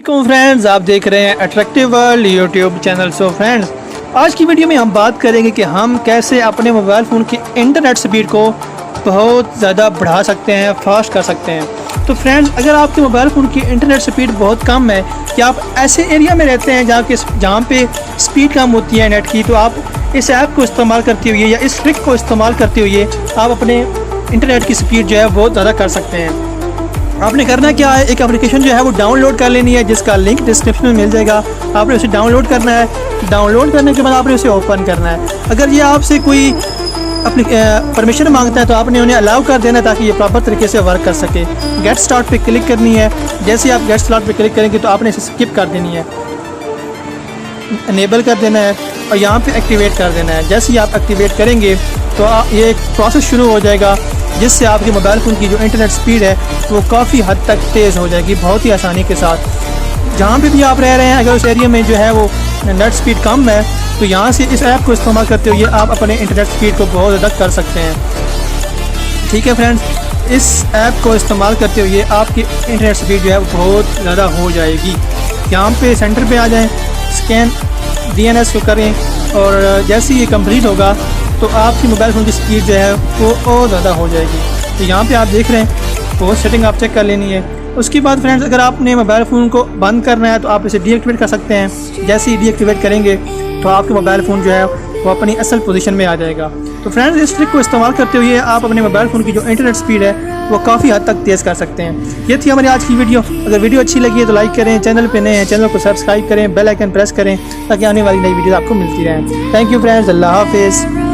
अस्सलामुअलैकुम फ्रेंड्स, आप देख रहे हैं attractive world YouTube channel. So friends, आज की वीडियो में हम बात करेंगे कि हम कैसे अपने मोबाइल फ़ोन की इंटरनेट स्पीड को बहुत ज़्यादा बढ़ा सकते हैं, फास्ट कर सकते हैं। तो फ्रेंड्स, अगर आपके मोबाइल फ़ोन की इंटरनेट स्पीड बहुत कम है कि आप ऐसे एरिया में रहते हैं जहाँ पे स्पीड कम होती है नेट की, तो आप इस ऐप को इस्तेमाल करते हुए या इस ट्रिक को इस्तेमाल करते हुए आप अपने इंटरनेट की स्पीड जो है बहुत ज़्यादा कर सकते हैं। आपने करना क्या है, एक एप्लीकेशन जो है वो डाउनलोड कर लेनी है जिसका लिंक डिस्क्रिप्शन में मिल जाएगा। आपने उसे डाउनलोड करना है। डाउनलोड करने के बाद आपने उसे ओपन करना है। अगर ये आपसे कोई अपनी परमिशन मांगता है तो आपने उन्हें अलाउ कर देना है ताकि ये प्रॉपर तरीके से वर्क कर सके। गेट स्टार्ट पे क्लिक करनी है। जैसे आप गेट स्टार्ट पे क्लिक करेंगे तो आपने इसे स्किप कर देनी है, इनेबल कर देना है और यहाँ पे एक्टिवेट कर देना है। जैसे ही आप एक्टिवेट करेंगे तो ये एक प्रोसेस शुरू हो जाएगा जिससे आपके मोबाइल फ़ोन की जो इंटरनेट स्पीड है वो काफ़ी हद तक तेज़ हो जाएगी बहुत ही आसानी के साथ। जहाँ पे भी आप रह रहे हैं, अगर उस एरिया में जो है वो नेट स्पीड कम है तो यहाँ से इस ऐप को इस्तेमाल करते हुए आप अपने इंटरनेट स्पीड को बहुत ज़्यादा कर सकते हैं। ठीक है फ्रेंड्स, इस ऐप को इस्तेमाल करते हुए आपकी इंटरनेट स्पीड जो है वो बहुत ज़्यादा हो जाएगी। यहाँ पे सेंटर पे आ जाएं, स्कैन DNS को करें और जैसे ही ये कंप्लीट होगा तो आपकी मोबाइल फ़ोन की स्पीड जो है वो और ज़्यादा हो जाएगी। तो यहाँ पे आप देख रहे हैं वो सेटिंग आप चेक कर लेनी है। उसके बाद फ्रेंड्स, अगर आपने मोबाइल फ़ोन को बंद करना है तो आप इसे डीएक्टिवेट कर सकते हैं। जैसे ही डीएक्टिवेट करेंगे तो आपके मोबाइल फ़ोन जो है वो अपनी असल पोजीशन में आ जाएगा। तो फ्रेंड्स, इस ट्रिक को इस्तेमाल करते हुए आप अपने मोबाइल फ़ोन की जो इंटरनेट स्पीड है वो काफ़ी हद तक तेज़ कर सकते हैं। ये थी हमारी आज की वीडियो। अगर वीडियो अच्छी लगी है तो लाइक करें, चैनल पे नए हैं चैनल को सब्सक्राइब करें, बेल आइकन प्रेस करें ताकि आने वाली नई वीडियो आपको मिलती रहें। थैंक यू फ्रेंड्स, अल्लाह हाफिज़।